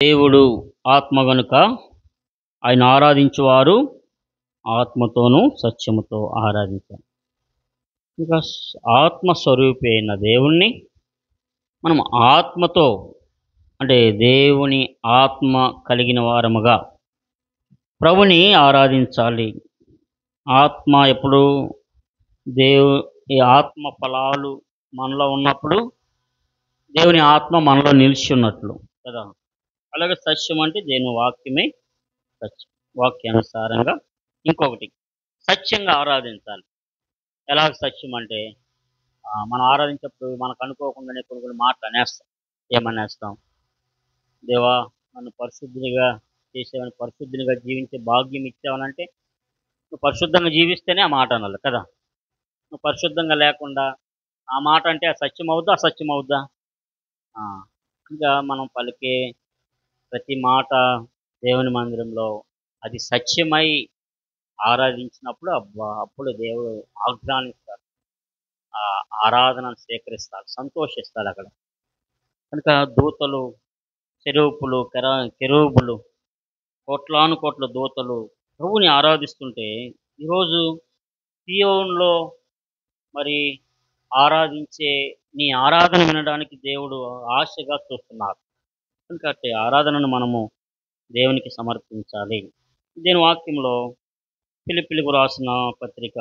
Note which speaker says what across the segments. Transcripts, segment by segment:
Speaker 1: దేవుడు ఆత్మ గనుక ఆయన ఆరాధించువారు ఆత్మతోనూ సత్యముతో ఆరాధించాలి. ఇంకా ఆత్మస్వరూపి అయిన దేవుణ్ణి మనం ఆత్మతో, అంటే దేవుని ఆత్మ కలిగిన వారముగా ప్రభుని ఆరాధించాలి. ఆత్మ ఎప్పుడు ఈ ఆత్మ ఫలాలు మనలో ఉన్నప్పుడు దేవుని ఆత్మ మనలో నిలిచి ఉన్నట్లు కదా. అలాగే సత్యం అంటే దేవుని వాక్యమే సత్యం. వాక్యానుసారంగా ఇంకొకటి సత్యంగా ఆరాధించాలి. ఎలాగ సత్యం అంటే మనం ఆరాధించేప్పుడు మనకు అనుకోకుండానే కొన్ని మాటలు అనేస్తాం. ఏమనేస్తాం? దేవా, నన్ను పరిశుద్ధినిగా చేసేవని, పరిశుద్ధినిగా జీవించే భాగ్యం ఇచ్చావనంటే నువ్వు పరిశుద్ధంగా జీవిస్తేనే ఆ మాట అనాలి కదా. నువ్వు పరిశుద్ధంగా లేకుండా ఆ మాట అంటే సత్యం అవుద్దా, అసత్యం అవుద్దా? ఇంకా మనం పలికే ప్రతి మాట దేవుని మందిరంలో అది సత్యమై ఆరాధించినప్పుడు అప్పుడు దేవుడు ఆగ్రానిస్తాడు, ఆ ఆరాధనను స్వీకరిస్తాడు, సంతోషిస్తాడు అక్కడ. కనుక దూతలు, కెరూబులు, కోట్లాను కోట్ల దూతలు ప్రభుని ఆరాధిస్తుంటే ఈరోజు సియోనులో మరి ఆరాధించే నీ ఆరాధన వినడానికి దేవుడు ఆశగా చూస్తున్నారు. కనుక ఆరాధనను మనము దేవునికి సమర్పించాలి. దీని వాక్యంలో ఫిలిప్పీలకు రాసిన పత్రిక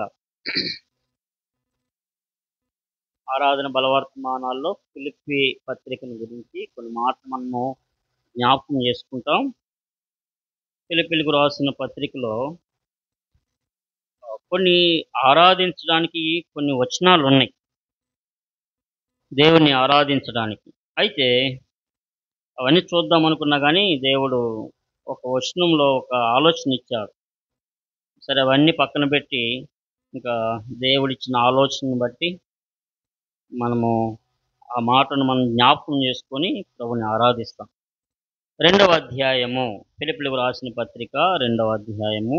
Speaker 1: ఆరాధన బలవర్తమానాల్లో ఫిలిప్పీ పత్రికను గురించి కొన్ని మాటలు మనము జ్ఞాపకం చేసుకుంటాం. ఫిలిప్పీలకు రాసిన పత్రికలో కొన్ని ఆరాధించడానికి కొన్ని వచనాలు ఉన్నాయి, దేవుణ్ణి ఆరాధించడానికి. అయితే అవన్నీ చూద్దాం అనుకున్నా కానీ దేవుడు ఒక వచనంలో ఒక ఆలోచన ఇచ్చాడు. సరే, అవన్నీ పక్కన పెట్టి ఇంకా దేవుడిచ్చిన ఆలోచనను బట్టి మనము ఆ మాటను మనం జ్ఞాపకం చేసుకొని ప్రభుని ఆరాధిస్తాం. 2వ అధ్యాయము, ఫిలిప్పీలకు రాసిన పత్రిక 2వ అధ్యాయము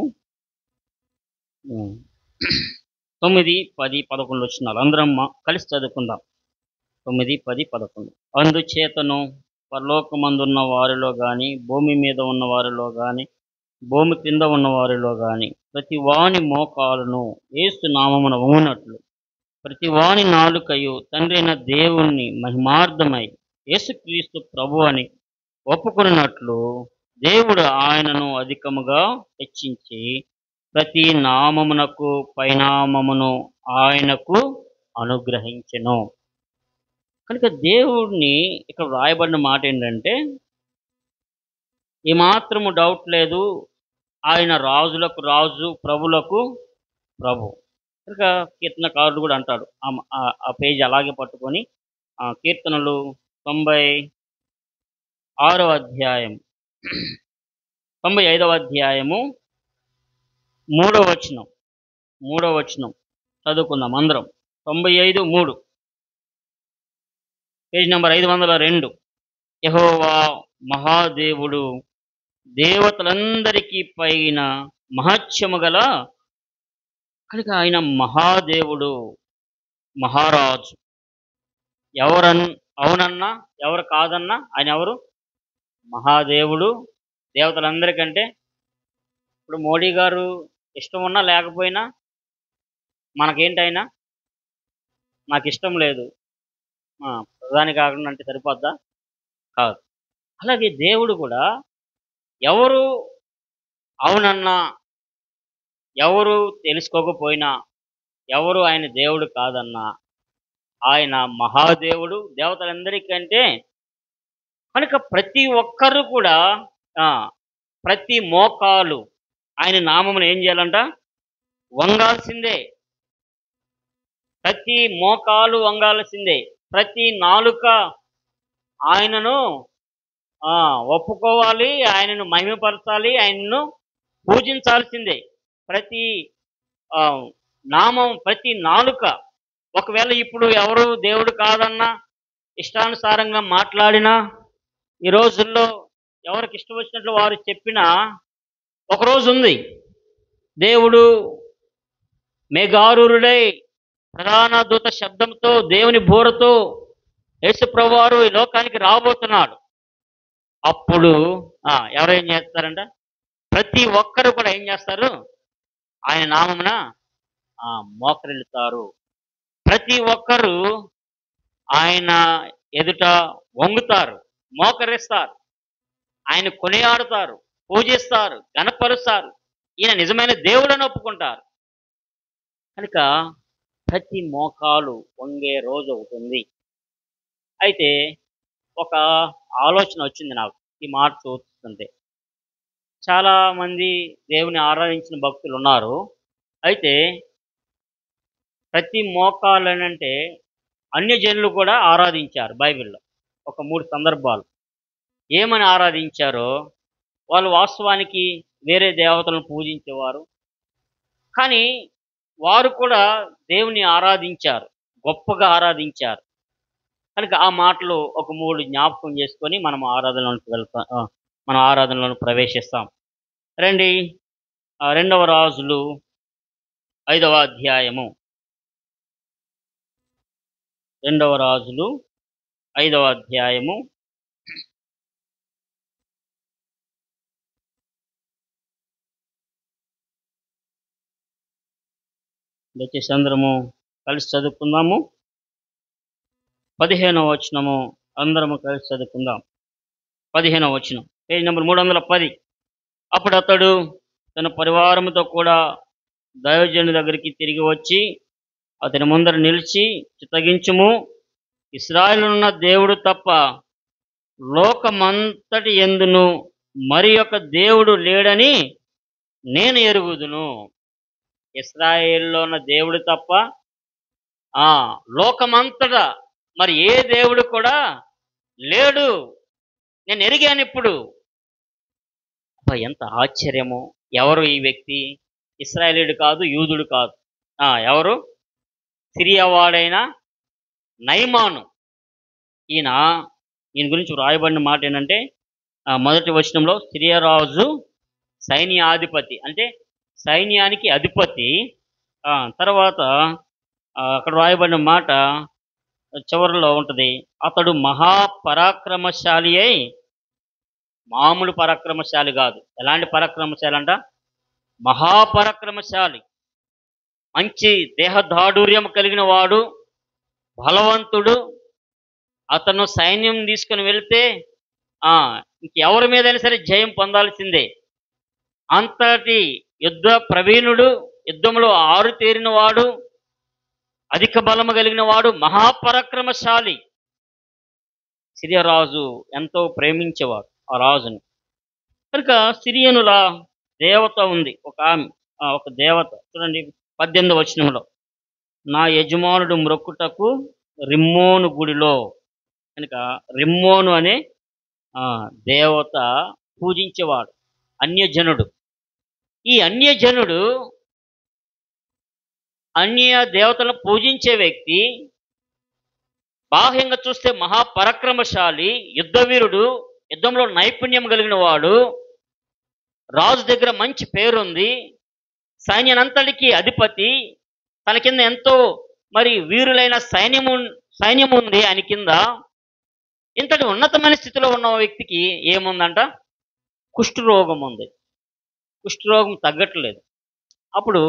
Speaker 1: 9, 10, 11 వచనాలు అందరం కలిసి చదువుకుందాం. 9, 10, 11. అందుచేతను పరలోకమందున్న వారిలో కానీ, భూమి మీద ఉన్న వారిలో కానీ, భూమి కింద ఉన్న వారిలో కానీ ప్రతి వాని మోకాలును యేసు నామమున వంగునట్లు, ప్రతి వాని నాలుకయు తండ్రి అయిన దేవుణ్ణి మహిమార్థమై యేసుక్రీస్తు ప్రభు అని ఒప్పుకున్నట్లు దేవుడు ఆయనను అధికముగా హెచ్చించి ప్రతి నామమునకు పైనామమును ఆయనకు అనుగ్రహించెను. కనుక దేవుడిని ఇక్కడ రాయబడిన మాట ఏంటంటే, ఏమాత్రము డౌట్ లేదు, ఆయన రాజులకు రాజు, ప్రభులకు ప్రభు. కనుక కీర్తనకారుడు కూడా అంటాడు, ఆ పేజీ అలాగే పట్టుకొని కీర్తనలు 95వ అధ్యాయం 3వ వచనం చదువుకుందాం అందరం. 95:3, పేజ్ నెంబర్ 502. యెహోవా మహాదేవుడు, దేవతలందరికీ పైన మహత్యము గల. కనుక ఆయన మహాదేవుడు, మహారాజు. అవునన్నా ఎవరు కాదన్నా ఆయన ఎవరు? మహాదేవుడు. దేవతలందరికంటే ఇప్పుడు మోడీ గారు ఇష్టం ఉన్నా లేకపోయినా మనకేంటి? ఆయన నాకు ఇష్టం లేదు, ప్రధాని కాకుండా అంటే సరిపోద్దా? కాదు. అలాగే దేవుడు కూడా ఎవరు అవునన్నా, ఎవరు తెలుసుకోకపోయినా, ఎవరు ఆయన దేవుడు కాదన్నా ఆయన మహాదేవుడు దేవతలందరికంటే. కనుక ప్రతి ఒక్కరు కూడా ప్రతి మోకాలు ఆయన నామమును ఏం చేయాలంట? వంగాల్సిందే. ప్రతి మోకాలు వంగాల్సిందే. ప్రతి నాలుక ఆయనను ఒప్పుకోవాలి, ఆయనను మహిమపరచాలి, ఆయనను పూజించాల్సిందే. ప్రతి నామం, ప్రతి నాలుక. ఒకవేళ ఇప్పుడు ఎవరు దేవుడు కాదన్నా, ఇష్టానుసారంగా మాట్లాడినా, ఈ రోజుల్లో ఎవరికి ఇష్టం వచ్చినట్లు వారు చెప్పినా, ఒకరోజు ఉంది దేవుడు మేఘారూరుడై ప్రధాన దూత శబ్దంతో, దేవుని బోరతో యేసు ప్రభువారు ఈ లోకానికి రాబోతున్నాడు. అప్పుడు ఎవరు ఏం చేస్తారంట? ప్రతి ఒక్కరు కూడా ఏం చేస్తారు? ఆయన నామమున మోకరిల్లుతారు. ప్రతి ఒక్కరు ఆయన ఎదుట వంగుతారు, మోకరిస్తారు, ఆయన కొనియాడుతారు, పూజిస్తారు, ఘనపరుస్తారు. ఈయన నిజమైన దేవుడని ఒప్పుకుంటారు. కనుక ప్రతి మోకాలు వంగే రోజు ఒకటుంది. అయితే ఒక ఆలోచన వచ్చింది నాకు ఈ మాట చూస్తుంటే. చాలా మంది దేవుని ఆరాధించిన భక్తులున్నారు. అయితే ప్రతి మోకాలనంటే అన్యజనులు కూడా ఆరాధించారు బైబిల్‌లో. ఒక 3 సందర్భాలు. ఏమని ఆరాధించారో, వాళ్ళు వాస్తవానికి వేరే దేవతలను పూజించేవారు. కానీ వారు కూడా దేవుని ఆరాధించారు. గొప్పగా ఆరాధించారు. కనుక ఆ మాటలు ఒక 3 జ్ఞాపకం చేసుకొని మనం ఆరాధనలోకి ప్రవేశిస్తాం. రండి. రెండవ రాజులు 5వ అధ్యాయము. రెండవ రాజులు 5వ అధ్యాయము. దయచేసి అందరము కలిసి చదువుకుందాము. 15వ వచనము అందరము కలిసి చదువుకుందాం. 15వ వచనం. Page number 310. అప్పుడు అతడు తన పరివారముతో కూడా దైవజనుడి దగ్గరికి తిరిగి వచ్చి అతని ముందర నిలిచి, చిత్తగించుము, ఇశ్రాయేలునున్న దేవుడు తప్ప లోకమంతటి యందును మరి ఒక దేవుడు లేడని నేను ఎరుగుదును. ఇశ్రాయేలులో ఉన్న దేవుడు తప్ప లోకమంతటా మరి ఏ దేవుడు కూడా లేడు. నేను ఎరిగాను ఇప్పుడు. ఎంత ఆశ్చర్యము! ఎవరు ఈ వ్యక్తి? ఇశ్రాయేలీయుడు కాదు, యూదుడు కాదు. ఎవరు? సిరియా వాడైన నయమాను. ఈయన గురించి వ్రాయబడిన మాట ఏంటంటే, మొదటి వచనంలో సిరియా రాజు సైన్యాధిపతి, అంటే సైన్యానికి అధిపతి. తర్వాత అక్కడ వ్రాయబడిన మాట చివరిలో ఉంటుంది, అతడు మహాపరాక్రమశాలి అయి, మామూలు పరాక్రమశాలి కాదు. ఎలాంటి పరాక్రమశాలి అంట? మహాపరాక్రమశాలి, మంచి దేహదాఢూర్యం కలిగిన వాడు, బలవంతుడు. అతను సైన్యం తీసుకుని వెళ్తే ఇంకెవరి మీదైనా సరే జయం పొందాల్సిందే. అంతటి యుద్ధ ప్రవీణుడు, యుద్ధంలో ఆరుతేరిన వాడు, అధిక బలము కలిగిన వాడు, మహాపరాక్రమశాలి. సిరియా రాజు ఎంతో ప్రేమించేవాడు ఆ రాజుని. కనుక సిరియనుల దేవత ఉంది, ఒక దేవత. చూడండి 18వ వచనంలో, నా యజమానుడు మ్రొక్కుటకు రిమ్మోను గుడిలో. కనుక రిమ్మోను అనే దేవత పూజించేవాడు, అన్యజనుడు. ఈ అన్యజనుడు, అన్య దేవతలను పూజించే వ్యక్తి బాహ్యంగా చూస్తే మహాపరాక్రమశాలి, యుద్ధవీరుడు, యుద్ధంలో నైపుణ్యం కలిగిన వాడు, రాజు దగ్గర మంచి పేరుంది, సైన్యానంతటికి అధిపతి, తన కింద ఎంతో మరి వీరులైన సైన్యం ఉంది ఆయన కింద. ఇంతటి ఉన్నతమైన స్థితిలో ఉన్న వ్యక్తికి ఏముందంట? కుష్ఠరోగం ఉంది. కుష్ఠరోగం తగ్గట్లేదు. అప్పుడు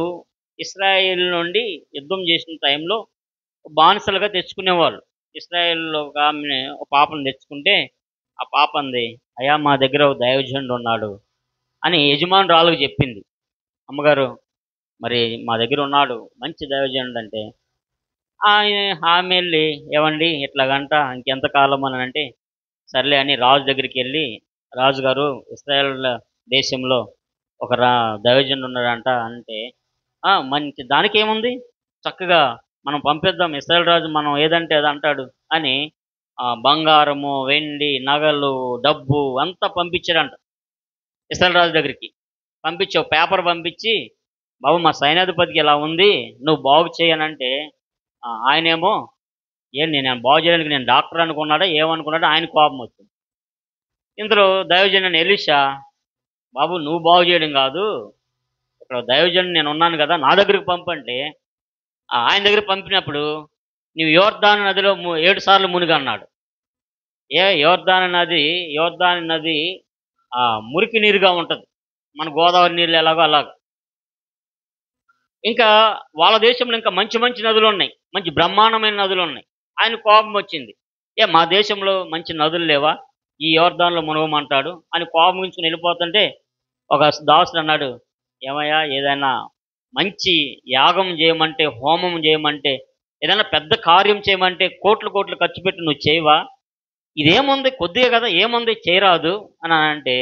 Speaker 1: ఇశ్రాయేల్ నుండి యుద్ధం చేసిన టైంలో బానిసలుగా తెచ్చుకునేవాళ్ళు. ఇశ్రాయేల్లో ఒక ఆమె, ఒక పాపను తెచ్చుకుంటే ఆ పాప అంది, అయ్యా మా దగ్గర ఒక దైవజనుడు ఉన్నాడు అని యజమానురాలుకు చెప్పింది. అమ్మగారు, మరి మా దగ్గర ఉన్నాడు మంచి దైవజనుడు అంటే, ఆమె వెళ్ళి, ఏమండి ఇట్లాగంట ఇంకెంతకాలం అని అంటే, సర్లే అని రాజు దగ్గరికి వెళ్ళి, రాజుగారు ఇశ్రాయేల్ దేశంలో ఒక దైవజనుడు ఉన్నాడంట అంటే, మంచి దానికి ఏముంది, చక్కగా మనం పంపిద్దాం, ఇశ్రాయేల్ రాజు మనం ఏదంటే అది అంటాడు అని బంగారము, వెండి, నగలు, డబ్బు అంతా పంపించాడంట ఇశ్రాయేల్ రాజు దగ్గరికి. పంపించి ఒక పేపర్ పంపించి, బాబు మా సైన్యాధిపతికి ఇలా ఉంది, నువ్వు బాగు చేయనంటే ఆయనేమో, నేను బాగు చేయడానికి నేను డాక్టర్ అనుకున్నాడా ఏమనుకున్నాడో ఆయన కోపం వచ్చింది. ఇందులో దైవజనుడు ఎలీషా, బాబు నువ్వు బాగు చేయడం కాదు, ఇక్కడ దైవజనుడు నేను ఉన్నాను కదా, నా దగ్గరికి పంపంటే ఆయన దగ్గర పంపినప్పుడు, నువ్వు యోర్దాను నదిలో 7 సార్లు మునిగి అన్నాడు. యోర్దాను నది మురికి నీరుగా ఉంటుంది. మన గోదావరి నీళ్ళు ఎలాగో అలాగ. ఇంకా వాళ్ళ దేశంలో ఇంకా మంచి మంచి నదులు ఉన్నాయి, మంచి బ్రహ్మాండమైన నదులు ఉన్నాయి. ఆయన కోపం వచ్చింది. మా దేశంలో మంచి నదులు లేవా, ఈ యోర్దాన్లో మునగమంటాడు అని కోపం ఉంచుకుని వెళ్ళిపోతుంటే ఒక దాసుడు అన్నాడు, ఏమయ్యా, ఏదైనా మంచి యాగం చేయమంటే, హోమం చేయమంటే, ఏదైనా పెద్ద కార్యం చేయమంటే కోట్లు కోట్లు ఖర్చు పెట్టి నువ్వు చేయవా? ఇదేముంది, కొద్దిగా కదా, ఏముంది, చేయరాదు అని అంటే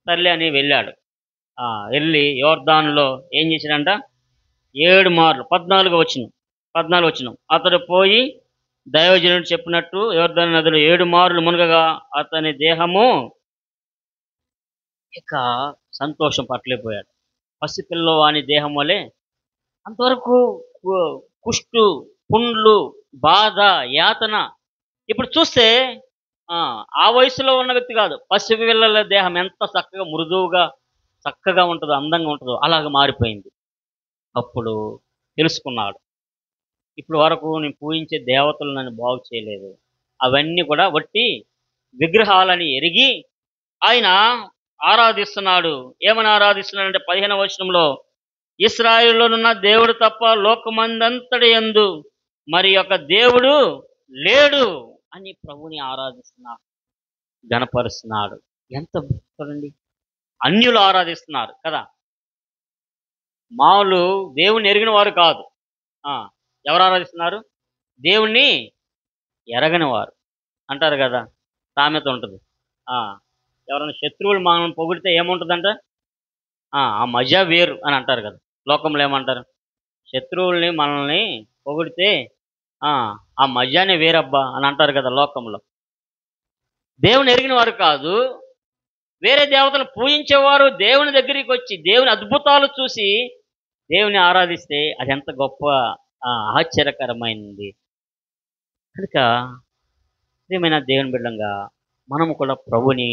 Speaker 1: సర్లే అని వెళ్ళాడు. వెళ్ళి యోర్దాన్లో ఏం చేశాడంట, 7 మార్లు 14 వచనం అతడు పోయి దైవజనుడు చెప్పినట్టు యోర్దాను నదిలో 7 మార్లు మునగగా అతని దేహము ఇక సంతోషం పట్టలేకపోయాడు. పసిపిల్లవాని దేహం వలె అంతవరకు కుష్టు, పుండ్లు, బాధ, యాతన. ఇప్పుడు చూస్తే ఆ వయసులో ఉన్న వ్యక్తి కాదు, పసిపిల్లల దేహం ఎంత చక్కగా మృదువుగా చక్కగా ఉంటుందో, అందంగా ఉంటుందో అలాగ మారిపోయింది. అప్పుడు తెలుసుకున్నాడు, ఇప్పుడు వరకు నేను పూజించే దేవతలు నన్ను బాగు చేయలేదు, అవన్నీ కూడా వట్టి విగ్రహాలని ఎరిగి ఆయన ఆరాధిస్తున్నాడు. ఏమని ఆరాధిస్తున్నాడంటే 15వ వచనంలో, ఇశ్రాయేలులోనున్న దేవుడు తప్ప లోకమందంతటి యందు మరి యొక్క దేవుడు లేడు అని ప్రభుని ఆరాధిస్తున్నాడు, గణపరుస్తున్నాడు. ఎంత చూడండి, అన్యులు ఆరాధిస్తున్నారు కదా, మామూలు దేవుణ్ణి ఎరిగిన వారు కాదు. ఎవరు ఆరాధిస్తున్నారు? దేవుణ్ణి ఎరగని వారు. అంటారు కదా, సామెత ఉంటుంది, ఎవరైనా శత్రువులు మనం పొగిడితే ఏముంటుందంట, ఆ మజా వేరు అని అంటారు కదా. లోకంలో ఏమంటారు, శత్రువుల్ని మనల్ని పొగిడితే ఆ మజానే వేరబ్బా అని అంటారు కదా లోకంలో. దేవుని ఎరిగిన వారు కాదు, వేరే దేవతలు పూజించేవారు దేవుని దగ్గరికి వచ్చి దేవుని అద్భుతాలు చూసి దేవుని ఆరాధిస్తే అది ఎంత గొప్ప ఆశ్చర్యకరమైనది. కనుక ప్రియమైన దేవుని బిడ్డంగా మనము కూడా ప్రభుని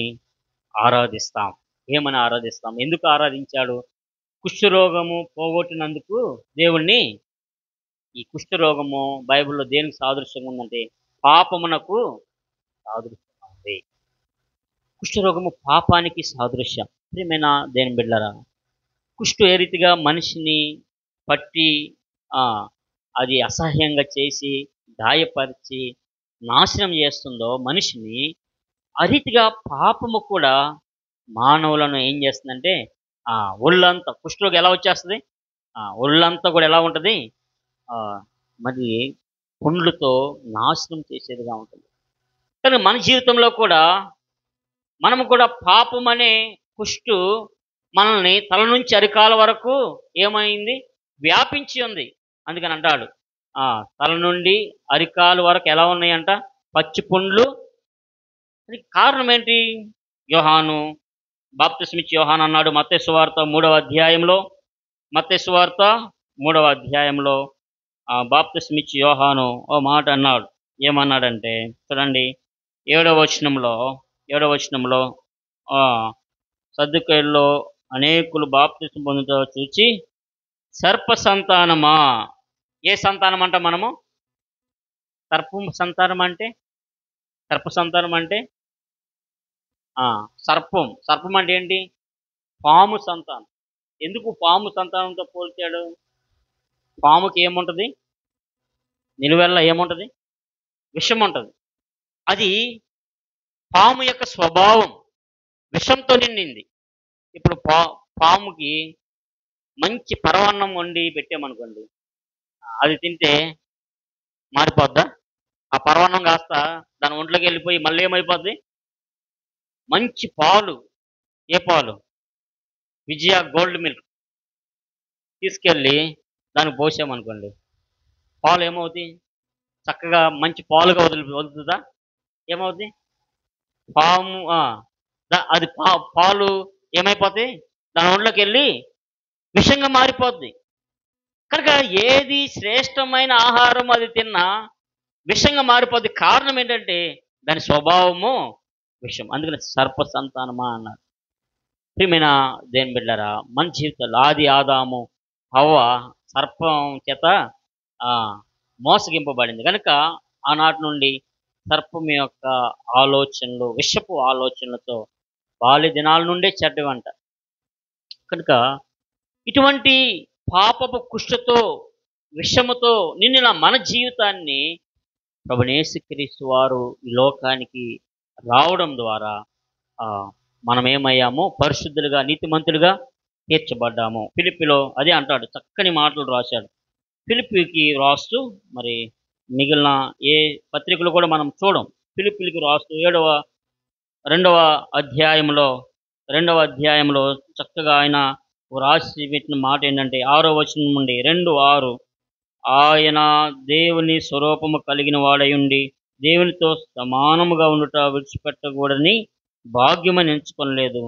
Speaker 1: ఆరాధిస్తాం. ఏమని ఆరాధిస్తాం? ఎందుకు ఆరాధించాడు? కుష్ఠరోగము పోగొట్టినందుకు దేవుణ్ణి. ఈ కుష్ఠరోగము బైబిల్లో దేనికి సాదృశ్యంగా ఉందంటే పాపమునకు సాదృశ్యంగా ఉంది. కుష్ఠరోగము పాపానికి సాదృశ్యం. ప్రియమైన దేవుని బిడ్డలారా, కుష్టు ఏ రీతిగా మనిషిని పట్టి అది అసహ్యంగా చేసి గాయపరిచి నాశనం చేస్తుందో మనిషిని, ఆ రీతిగా పాపము కూడా మానవులను ఏం చేస్తుందంటే ఒళ్ళంతా కుష్ఠరోగం ఎలా వచ్చేస్తుంది, ఒళ్ళంతా కూడా ఎలా ఉంటుంది, మరి పుండ్లతో నాశనం చేసేదిగా ఉంటుంది. కానీ మన జీవితంలో కూడా మనము కూడా పాపం అనే కుష్టు మనల్ని తల నుంచి అరికాల వరకు ఏమైంది, వ్యాపించి ఉంది. అందుకని అంటాడు, తల నుండి అరికాలు వరకు ఎలా ఉన్నాయంట, పచ్చి పుండ్లు. కారణం ఏంటి? యోహాను బాప్తిస్మిచ్చి యోహాను అన్నాడు మత్తయి సువార్త 3వ అధ్యాయంలో, బాప్తిస్మిచ్చి యోహాను ఓ మాట అన్నాడు. ఏమన్నాడంటే చూడండి, 7వ వచనంలో సద్దుకైల్లో అనేకులు బాప్తిస్మం పొందుతో చూచి, సర్ప సంతానమా. ఏ సంతానం అంట మనము? సర్ప సంతానం అంటే సర్పం అంటే ఏంటి? పాము సంతానం. ఎందుకు పాము సంతానంతో పోల్చాడు? పాముకి ఏముంటుంది? నిలువెల్ల ఏముంటుంది? విషం ఉంటుంది. అది పాము యొక్క స్వభావం విషంతో నిండింది. ఇప్పుడు పాముకి మంచి పరవాన్నం వండి పెట్టామనుకోండి, అది తింటే మారిపోద్దా? ఆ పరవాన్నం కాస్త దాని ఒంట్లోకి వెళ్ళిపోయి మళ్ళీ ఏమైపోద్ది? మంచి పాలు, ఏ పాలు? విజయ గోల్డ్ మిల్క్ తీసుకెళ్ళి దానికి పోసామనుకోండి, పాలు ఏమవుతాయి? చక్కగా మంచి పాలుగా వదులుతుందా? ఏమవుతుంది? పాము అది పాలు ఏమైపోతాయి? దాని ఒంట్లోకి వెళ్ళి విషంగా మారిపోద్ది. కనుక ఏది శ్రేష్టమైన ఆహారం అది తిన్నా విషంగా మారిపోద్ది. కారణం ఏంటంటే దాని స్వభావము విషం. అందుకని సర్ప సంతానమా అన్నారు. ప్రియమైన దేవుని బిడ్డలారా, మన జీవితంలో ఆదాము హవ్వ సర్పం చేత మోసగింపబడింది. కనుక ఆనాటి నుండి సర్పం యొక్క ఆలోచనలు, విషపు ఆలోచనలతో బాల్య దినాల నుండే చెడ్డవంట. కనుక ఇటువంటి పాపపు కుష్ఠతో, విషముతో నిండిన మన జీవితాన్ని ప్రభువైన యేసుక్రీస్తు వారు ఈ లోకానికి రావడం ద్వారా ఆ, మనమేమయ్యాము? పరిశుద్ధులుగా, నీతిమంతులుగా తీర్చబడ్డాము. ఫిలిప్పిలో అదే అంటాడు, చక్కని మాటలు రాశాడు. ఫిలిప్పీకి రాస్తూ, మరి మిగిలిన ఏ పత్రికలు కూడా మనం చూడం. ఫిలిప్పీకి రాస్తూ రెండవ అధ్యాయంలో రెండవ అధ్యాయంలో చక్కగా ఆయన రాసి పెట్టిన మాట ఏంటంటే 6వ వచనం నుండి 2:6, ఆయన దేవుని స్వరూపము కలిగిన వాడయుండి దేవునితో సమానముగా ఉండుట విడిచిపెట్టకూడని భాగ్యమని ఎంచుకొనలేదు.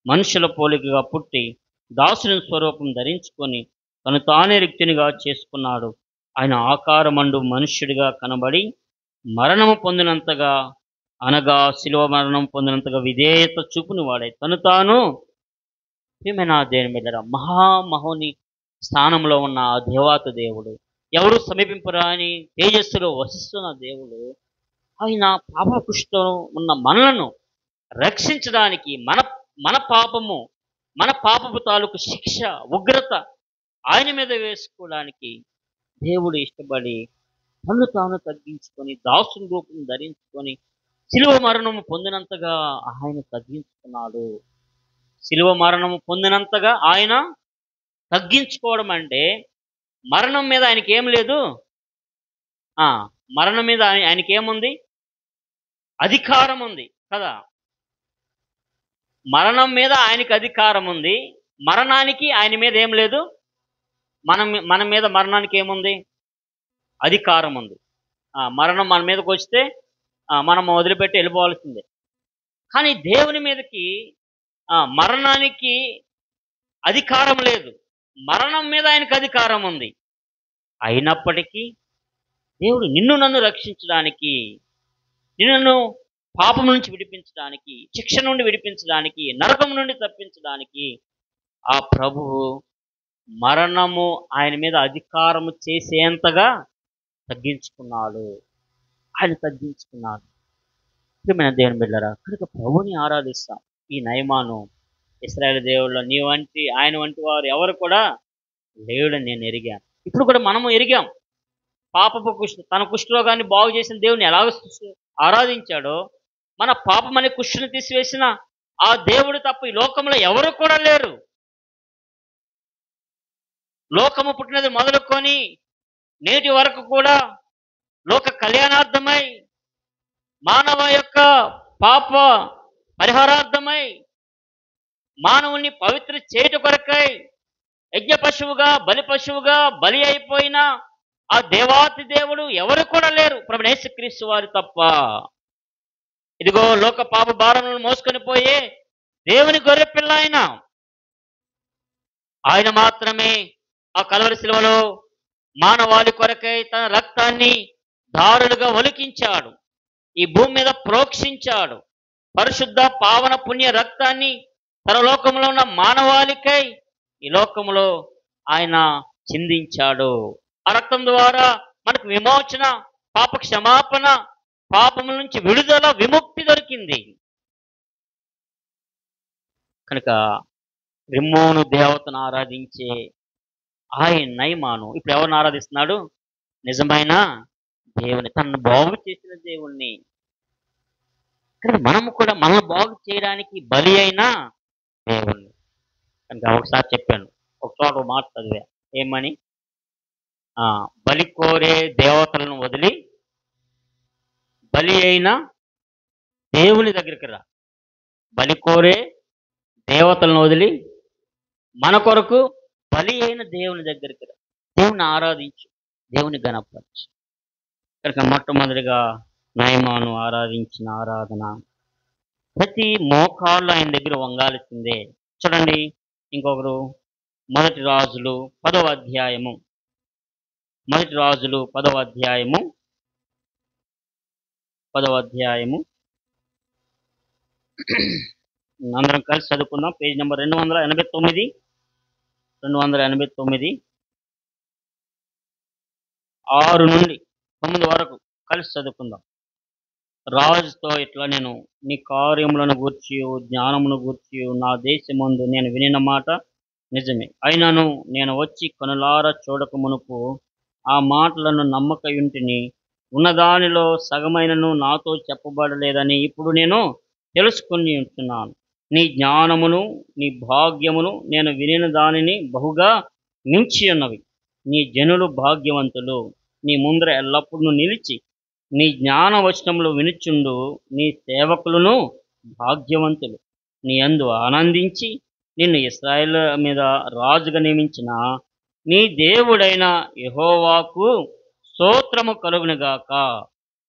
Speaker 1: మనుషుల పోలికగా పుట్టి దాసుని స్వరూపం ధరించుకొని తను తానే రిక్తునిగా చేసుకున్నాడు. ఆయన ఆకారమండు మనుష్యుడిగా కనబడి మరణము పొందినంతగా, అనగా శిలువ మరణం పొందినంతగా విధేయత చూపుని వాడే తను తాను ప్రియమైన దేవుని బిడ్డలారా, మహామహోని స్థానంలో ఉన్న ఆ దేవాతి దేవుడు, ఎవరు సమీపింపరాని తేజస్సులో వసిస్తున్న దేవుడు, ఆయన పాపకృష్టితో ఉన్న మనలను రక్షించడానికి, మన మన పాపము, మన పాపపు తాలూకు శిక్ష, ఉగ్రత ఆయన మీద వేసుకోవడానికి దేవుడు ఇష్టపడి తను తాను తగ్గించుకొని దాసుని రూపం ధరించుకొని శిలువ మరణము పొందినంతగా ఆయన తగ్గించుకున్నాడు. శిలువ మరణము పొందినంతగా ఆయన తగ్గించుకోవడం అంటే మరణం మీద ఆయనకి ఏం లేదు. ఆ మరణం మీద ఆయనకి ఏముంది? అధికారం ఉంది కదా. మరణం మీద ఆయనకి అధికారం ఉంది. మరణానికి ఆయన మీద ఏం లేదు. మన మీద మరణానికి ఏముంది? అధికారం ఉంది. మరణం మన మీదకి వస్తే మనం వదిలిపెట్టి వెళ్ళిపోవాల్సిందే. కానీ దేవుని మీదకి మరణానికి అధికారం లేదు. మరణం మీద ఆయనకు అధికారం ఉంది. అయినప్పటికీ దేవుడు నిన్ను నన్ను రక్షించడానికి, నిన్ను పాపం నుంచి విడిపించడానికి, శిక్ష నుండి విడిపించడానికి, నరకం నుండి తప్పించడానికి ఆ ప్రభువు మరణము ఆయన మీద అధికారము చేసేంతగా తగ్గించుకున్నాడు. ఆయన తగ్గించుకున్నాడు. ప్రియమైన దేవుని బిడ్డలారా, కనుక ప్రభుని ఆరాధిస్తాం. ఈ నయమాను ఇశ్రాయేలు దేవుళ్ళు ఆయన వంటి వారు ఎవరు కూడా లేడని నేను ఎరిగాను. ఇప్పుడు కూడా మనము ఎరిగాం. పాపపు తన కుష్ఠరోగాన్ని బాగు చేసిన దేవుని ఎలా ఆరాధించాడో, మన పాపమనే కుష్ఠుని తీసివేసిన ఆ దేవుడు తప్ప ఈ లోకంలో ఎవరు కూడా లేరు. లోకము పుట్టినది మొదలుకొని నేటి వరకు కూడా లోక కళ్యాణార్థమై, మానవ యొక్క పాప పరిహారార్థమై, మానవుని పవిత్ర చేయుట కొరకై యజ్ఞ పశువుగా, బలి పశువుగా బలి అయిపోయిన ఆ దేవాతి దేవుడు ఎవరు కూడా లేరు ప్రభువైన యేసుక్రీస్తు వారు తప్ప. ఇదిగో లోక పాప భారములను మోసుకొని పోయే దేవుని గొర్రె పిల్ల ఆయన మాత్రమే ఆ కలవరి శిలువలో మానవాళి కొరకై తన రక్తాన్ని దారులుగా ఒలికించాడు. ఈ భూమి మీద ప్రోక్షించాడు. పరిశుద్ధ పావన పుణ్య రక్తాన్ని తన లోకంలో ఉన్న మానవాళికై ఈ లోకంలో ఆయన చిందించాడు. ఆ రక్తం ద్వారా మనకు విమోచన, పాప క్షమాపణ, పాపముల నుంచి విడుదల, విముక్తి దొరికింది. కనుక రిమ్మోను దేవతను ఆరాధించే ఆయన నయమాను ఇప్పుడు ఎవరిని ఆరాధిస్తున్నాడు? నిజమైన దేవుని, తనను బాగు చేసిన దేవుణ్ణి. కానీ మనము కూడా మనల్ని బాగు చేయడానికి బలి అయిన దేవుణ్ణి. కనుక ఒకసారి చెప్పాను, ఒక చోట మాట చదివా, ఏమని? బలి కోరే దేవతలను వదిలి బలి అయిన దేవుని దగ్గరికి రా. బలి కోరే దేవతలను వదిలి మన కొరకు బలి అయిన దేవుని దగ్గరికి రా. దేవుని ఆరాధించు, దేవుని గణపరచు. కనుక మొట్టమొదటిగా నయమాను ఆరాధించిన ఆరాధన, ప్రతి మోకాళ్ళు ఆయన దగ్గర వంగాల్సిందే. చూడండి, ఇంకొకరు మొదటి రాజులు 10వ అధ్యాయము, మొదటి రాజులు 10వ అధ్యాయము, 10వ అధ్యాయము అందరం కలిసి చదువుకుందాం. పేజ్ నెంబర్ 289, 6 నుండి 9 వరకు కలిసి చదువుకుందాం. రాజుతో ఇట్లా నేను నీ కార్యములను గూర్చియు జ్ఞానమును గూర్చియు నా దేశమందు నేను వినిన మాట నిజమే. అయినను నేను వచ్చి కనులారా చూడక మునుపు ఆ మాటలను నమ్మకయుంటిని. ఉన్నదానిలో సగమైనను నాతో చెప్పబడలేదని ఇప్పుడు నేను తెలుసుకొని ఉంటున్నాను. నీ జ్ఞానమును నీ భాగ్యమును నేను వినిన దానిని బహుగా మించి ఉన్నవి. నీ జనులు భాగ్యవంతులు. నీ ముందర ఎల్లప్పుడూ నిలిచి నీ జ్ఞాన వచనములు వినుచుండు నీ సేవకులను భాగ్యవంతులు. నీ యందు ఆనందించి నిన్ను ఇశ్రాయేలు మీద రాజుగా నియమించిన నీ దేవుడైన యెహోవాకు స్తోత్రము కలుగునుగాక.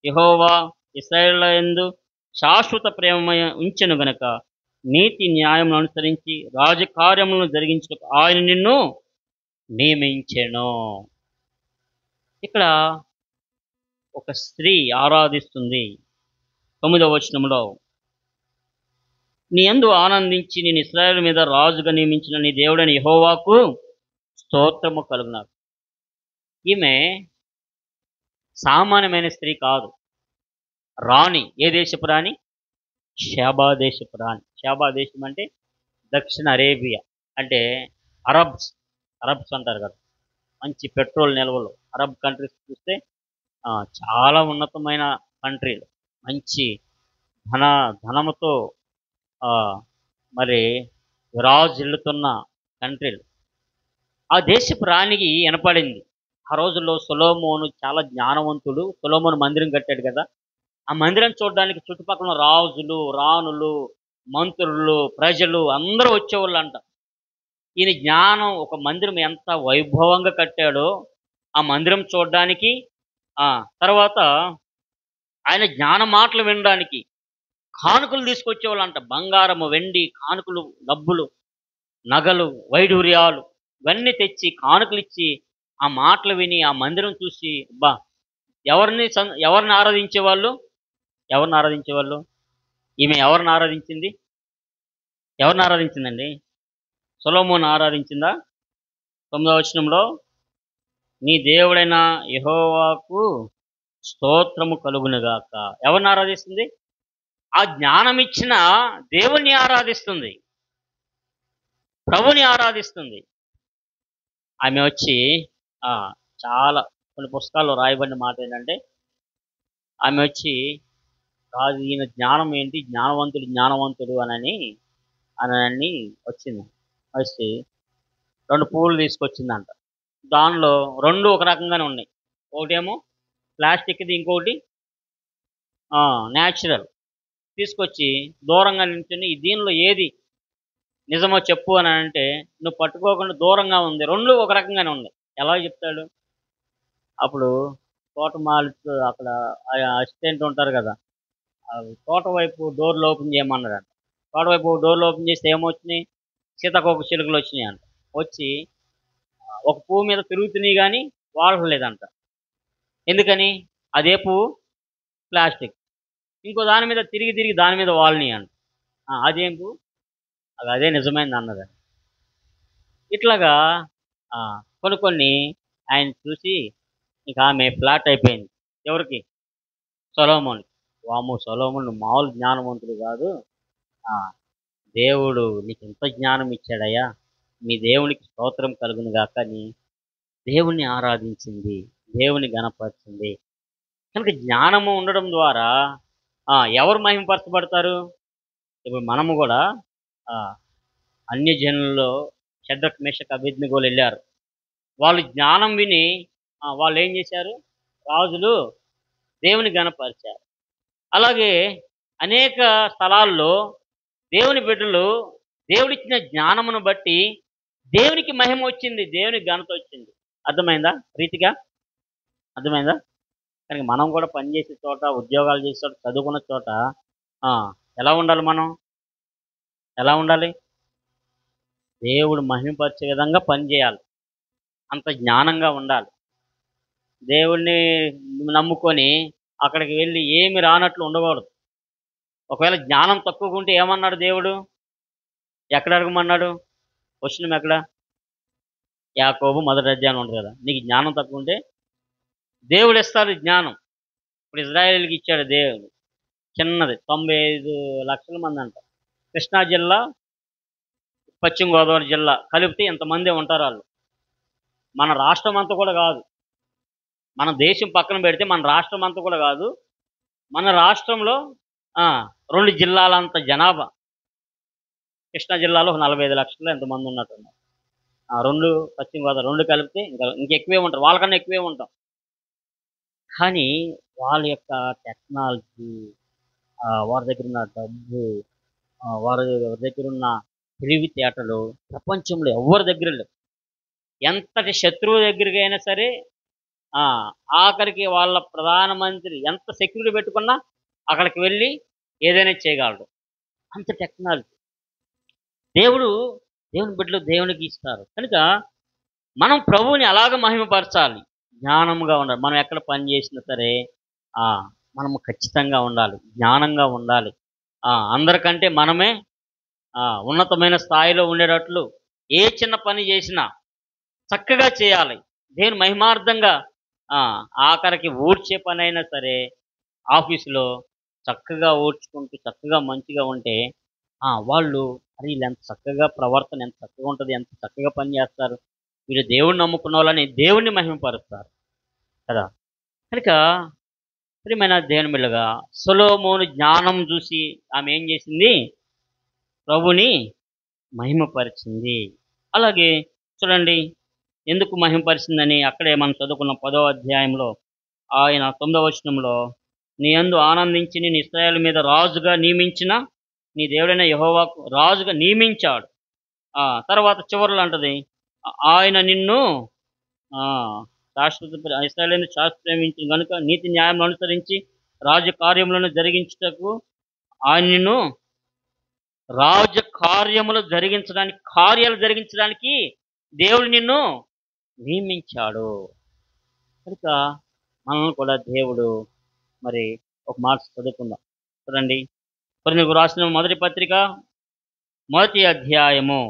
Speaker 1: యెహోవా ఇశ్రాయేలు యందు శాశ్వత ప్రేమ ఉంచెను గనుక నీతి న్యాయమును అనుసరించి రాజకార్యములను జరిగించుటకు ఆయన నిన్ను నియమించెను. ఇక్కడ ఒక స్త్రీ ఆరాధిస్తుంది. 9వ వచనంలో నీ యందు ఆనందించి నేను ఇశ్రాయేలు మీద రాజుగా నియమించిన నీ దేవుడైన యెహోవాకు స్తోత్రము కలుగునాకు. ఈమె సామాన్యమైన స్త్రీ కాదు. రాణి. ఏ దేశపు రాణి? షాబా దేశపు రాణి. షాబా దేశం అంటే దక్షిణ అరేబియా, అంటే అరబ్స్. అరబ్స్ అంటారు కదా, మంచి పెట్రోల్ నిల్వలు. అరబ్ కంట్రీస్ చూస్తే చాలా ఉన్నతమైన కంట్రీలు, మంచి ధన ధనముతో మరి విరాజిల్లుతున్న కంట్రీలు. ఆ దేశపు రాణికి వినపడింది. ఆ రోజుల్లో సొలొమోను చాలా జ్ఞానవంతుడు. సొలొమోను మందిరం కట్టాడు కదా, ఆ మందిరం చూడడానికి చుట్టుపక్కల రాజులు, రాణులు, మంత్రులు, ప్రజలు అందరూ వచ్చేవాళ్ళంట. ఈయన జ్ఞానం, ఒక మందిరం ఎంత వైభవంగా కట్టాడో ఆ మందిరం చూడడానికి, తర్వాత ఆయన జ్ఞాన మాటలు వినడానికి కానుకలు తీసుకొచ్చేవాళ్ళంట. బంగారము, వెండి కానుకలు, డబ్బులు, నగలు, వైడూర్యాలు ఇవన్నీ తెచ్చి కానుకలు ఇచ్చి ఆ మాటలు విని ఆ మందిరం చూసి ఎవరిని ఆరాధించేవాళ్ళు? ఎవరిని ఆరాధించేవాళ్ళు? ఈమె ఎవరిని ఆరాధించింది? ఎవరిని ఆరాధించిందండి? సొలొమోను ఆరాధించిందా? 9వ వచనంలో నీ దేవుడైన యెహోవాకు స్తోత్రము కలుగునుగాక. ఎవరిని ఆరాధిస్తుంది? ఆ జ్ఞానం ఇచ్చిన దేవుణ్ణి ఆరాధిస్తుంది, ప్రభుని ఆరాధిస్తుంది. ఆమె వచ్చి చాలా కొన్ని పుస్తకాల్లో రాయబడిన మాట ఏంటంటే, ఆమె వచ్చి కాదు ఈయన జ్ఞానం ఏంటి, జ్ఞానవంతుడు జ్ఞానవంతుడు అని వచ్చింది. వచ్చి 2 పువ్వులు తీసుకొచ్చిందంట. దానిలో 2 ఒక రకంగానే ఉన్నాయి. ఒకటేమో ప్లాస్టిక్ది, ఇంకొకటి న్యాచురల్. తీసుకొచ్చి దూరంగా నిల్చొని దీనిలో ఏది నిజమో చెప్పు అని అంటే, నువ్వు పట్టుకోకుండా దూరంగా ఉంది, 2 ఒక రకంగానే ఉన్నాయి. ఎలా చెప్తాడు? అప్పుడు తోటమాలి అక్కడ అసిస్టెంట్ ఉంటారు కదా, తోట వైపు డోర్లు ఓపెన్ చేయమన్నాడంట. తోట వైపు డోర్లు ఓపెన్ చేస్తే ఏమొచ్చినాయి? సీతాకోక చిలుకలు వచ్చినాయి అంట. వచ్చి ఒక పువ్వు మీద తిరుగుతున్నాయి కానీ వాడలేదంట. ఎందుకని? అదే పువ్వు ప్లాస్టిక్. ఇంకో దాని మీద తిరిగి దాని మీద వాలినాయి అంట. అదేం పువ్వు? అదే నిజమైంది అన్నదండి. ఇట్లాగా కొన్ని ఆయన చూసి ఇక ఆమె ఫ్లాట్ అయిపోయింది. ఎవరికి? సొలొమోనుకి. వామ్మో, సొలొమోను మామూలు జ్ఞానవంతుడు కాదు, దేవుడు నీకు ఎంత జ్ఞానం ఇచ్చాడయ్యా, మీ దేవునికి స్తోత్రం కలుగును గాక అని దేవుణ్ణి ఆరాధించింది, దేవుని గణపరిచింది. కనుక జ్ఞానము ఉండడం ద్వారా ఎవరు మహిమపరచబడతారు? ఇప్పుడు మనము కూడా అన్యజనుల్లో షడ్రక్, మేషక్, అబేద్నెగోలు వెళ్ళారు. వాళ్ళు జ్ఞానం విని వాళ్ళు ఏం చేశారు? రాజులు దేవుని గణపరిచారు. అలాగే అనేక స్థలాల్లో దేవుని బిడ్డలు దేవుడిచ్చిన జ్ఞానమును బట్టి దేవునికి మహిమ వచ్చింది, దేవునికి ఘనత వచ్చింది. అర్థమైందా? రీతిగా అర్థమైందా? కనుక మనం కూడా పనిచేసే చోట, ఉద్యోగాలు చేసే చోట, చదువుకున్న చోట ఎలా ఉండాలి? మనం ఎలా ఉండాలి? దేవుడు మహిమపరిచే విధంగా పనిచేయాలి, అంత జ్ఞానంగా ఉండాలి. దేవుణ్ణి నమ్ముకొని అక్కడికి వెళ్ళి ఏమి రానట్లు ఉండకూడదు. ఒకవేళ జ్ఞానం తక్కువగా ఉంటే ఏమన్నాడు దేవుడు? ఎక్కడ అడగమన్నాడు? క్వశ్చన్ ఎక్కడ? యాకోబు 1వ అధ్యాయం ఉంటుంది కదా. నీకు జ్ఞానం తక్కువ ఉంటే దేవుడు ఇస్తాడు జ్ఞానం. ఇప్పుడు ఇజ్రాయేలుకి ఇచ్చాడు దేవుడు. చిన్నది 95 లక్షల మంది అంట. కృష్ణా జిల్లా, పశ్చిమ గోదావరి జిల్లా కలిపితే ఇంతమందే ఉంటారు వాళ్ళు. మన రాష్ట్రం అంతా కూడా కాదు. మన దేశం పక్కన పెడితే మన రాష్ట్రం అంతా కూడా కాదు. మన రాష్ట్రంలో ఆ! 2 జిల్లాలంత జనాభా. కృష్ణా జిల్లాలో ఒక 45 లక్షలు ఎంతమంది ఉన్నట్టున్నారు. 2 పశ్చిమ గోదావరి 2 కలిపితే ఇంకెక్కువే ఉంటారు. వాళ్ళకన్నా ఎక్కువే ఉంటాం. కానీ వాళ్ళ యొక్క టెక్నాలజీ, వారి దగ్గరున్న డబ్బు, వారి దగ్గరున్న తెలివితేటలు ప్రపంచంలో ఎవ్వరి దగ్గర లేవు. ఎంతటి శత్రువు దగ్గరికైనా సరే ఆ! ఆఖరికి వాళ్ళ ప్రధానమంత్రి ఎంత సెక్యూరిటీ పెట్టుకున్నా అక్కడికి వెళ్లి ఏదైనా చేయగలడు. అంత టెక్నాలజీ. దేవుడు దేవుని బిడ్డలు దేవునికి ఇస్తారు. కనుక మనం ప్రభువుని అలాగ మహిమపరచాలి. జ్ఞానముగా ఉండాలి. మనం ఎక్కడ పని చేసినా సరే ఆ! మనము ఖచ్చితంగా ఉండాలి. జ్ఞానంగా ఉండాలి. అందరికంటే మనమే ఉన్నతమైన స్థాయిలో ఉండేటట్లు ఏ చిన్న పని చేసినా చక్కగా చేయాలి. దేవుని మహిమార్థంగా ఆ! ఆఖరికి ఊడ్చే పనైనా సరే ఆఫీసులో చక్కగా ఊడ్చుకుంటూ, చక్కగా మంచిగా ఉంటే వాళ్ళు అరే! ఈళ్ళెంత చక్కగా ప్రవర్తన ఎంత చక్కగా ఉంటది. ఎంత చక్కగా పని చేస్తారు. వీళ్ళు దేవుడిని నమ్ముకున్నోళ్ళని దేవుడిని మహిమపరుస్తారు కదా! కనుక ప్రియమైన దేవుని బిడ్డలారా సొలొమోను జ్ఞానం చూసి ఆమె ఏం చేసింది? ప్రభుని మహిమపరిచింది. అలాగే చూడండి ఎందుకు మహిమపరిచిందని అక్కడే మనం చదువుకున్న 10వ అధ్యాయంలో ఆయన 9వ వచనంలో నీ యందు ఆనందించి నిన్ను ఇశ్రాయేలు మీద రాజుగా నియమించిన నీ దేవుడైన యెహోవాకు రాజుగా నియమించాడు. తర్వాత చివరలో అంటది ఆయన నిన్ను ఇశ్రాయేలును శాశ్వతమించిన గనుక నీతి న్యాయములను అనుసరించి రాజకార్యములను జరిగించుటకు ఆయన నిన్ను రాజకార్యములు జరిగించడానికి కార్యాలు జరిగించడానికి దేవుడు నిన్ను నియమించాడు. కనుక మనల్ని కూడా దేవుడు మరి ఒక మాట చదువుకుందాం. చూడండి కొరింథీయులకు రాసిన మొదటి పత్రిక మొదటి అధ్యాయము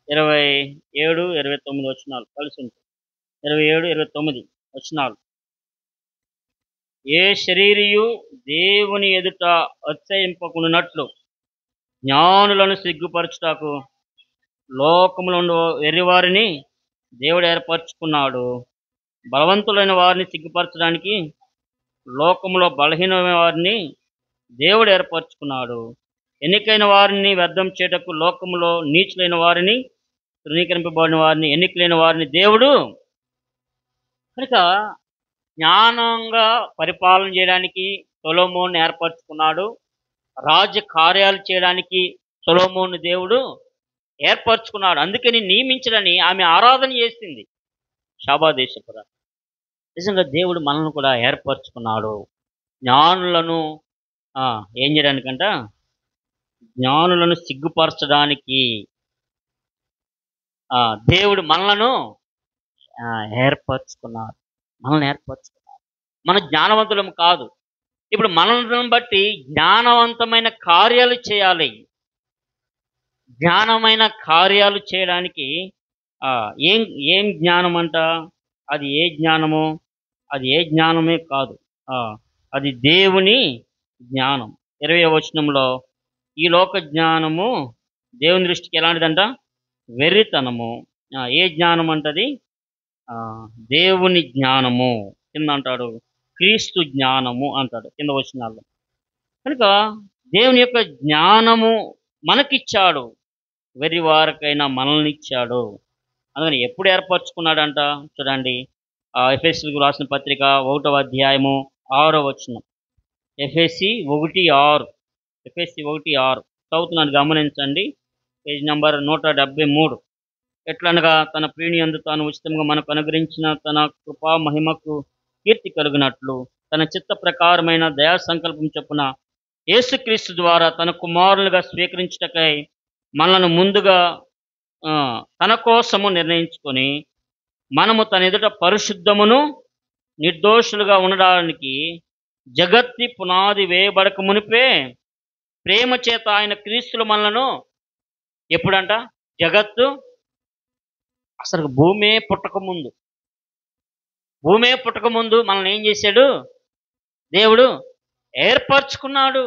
Speaker 1: 27, 29 వచనాలు కలిసి ఉంటాయి. 27, 29 వచనాలు. ఏ శరీరియు దేవుని ఎదుట అతిశయింపకుండునట్లు జ్ఞానులను సిగ్గుపరచుటకు లోకములో ఉండు వెర్రివారిని దేవుడు ఏర్పరచుకున్నాడు. బలవంతులైన వారిని సిగ్గుపరచడానికి లోకములో బలహీనమైన వారిని దేవుడు ఏర్పరచుకున్నాడు. ఎన్నికైన వారిని వ్యర్థం చేయటకు లోకములో నీచులైన వారిని, తృణీకరింపబడిన వారిని, ఎన్నికలైన వారిని దేవుడు కనుక జ్ఞానంగా పరిపాలన చేయడానికి సొలొమోనుని ఏర్పరచుకున్నాడు. రాజకార్యాలు చేయడానికి సొలొమోను దేవుడు ఏర్పరచుకున్నాడు. అందుకని నియమించడని ఆమె ఆరాధన చేసింది. శాబాదేశపుర నిజంగా దేవుడు మనల్ని కూడా ఏర్పరచుకున్నాడు. జ్ఞానులను ఏం చేయడానికంట? జ్ఞానులను సిగ్గుపరచడానికి దేవుడు మనలను ఏర్పరచుకున్నాడు. మనల్ని ఏర్పరచుకున్నాడు. మన జ్ఞానవంతులం కాదు. ఇప్పుడు మనల్ని బట్టి జ్ఞానవంతమైన కార్యాలు చేయాలి. జ్ఞానమైన కార్యాలు చేయడానికి ఏం ఏం జ్ఞానం అంట? అది ఏ జ్ఞానము? అది ఏ జ్ఞానమే కాదు. అది దేవుని జ్ఞానం. 20వ వచనంలో ఈ లోక జ్ఞానము దేవుని దృష్టికి ఎలాంటిదంట? వెర్రితనము. ఏ జ్ఞానం అంటది? దేవుని జ్ఞానము. కింద అంటాడు క్రీస్తు జ్ఞానము అంటాడు కింద వచనాల్లో. కనుక దేవుని యొక్క జ్ఞానము మనకిచ్చాడు. వెర్రి వారికైనా మనల్ని ఇచ్చాడు. అందుకని ఎప్పుడు ఏర్పరచుకున్నాడంట? చూడండి ఎఫెసీయులకు రాసిన పత్రిక 1వ అధ్యాయము 6వ వచనం. ఎఫెసీ 1:6. ఎఫెసీ 1:6 చదువుతున్నాను, గమనించండి. Page number 173. ఎట్లనగా తన ప్రియుని యందు తాను ఉచితంగా మనకు అనుగ్రహించిన తన కృపా మహిమకు కీర్తి కలుగునట్లు తన చిత్త ప్రకారమైన దయా సంకల్పం చొప్పున యేసుక్రీస్తు ద్వారా తన కుమారులుగా స్వీకరించుటకై మనలను ముందుగా తన కోసము నిర్ణయించుకొని మనము తన ఎదుట పరిశుద్ధమును నిర్దోషులుగా ఉండడానికి జగత్తి పునాది వేయబడక మునిపే ప్రేమ చేత ఆయన క్రీస్తులు మనలను ఎప్పుడంట? జగత్తు అసలు భూమే పుట్టక ముందు మనల్ని ఏం చేశాడు? దేవుడు ఏర్పరచుకున్నాడు.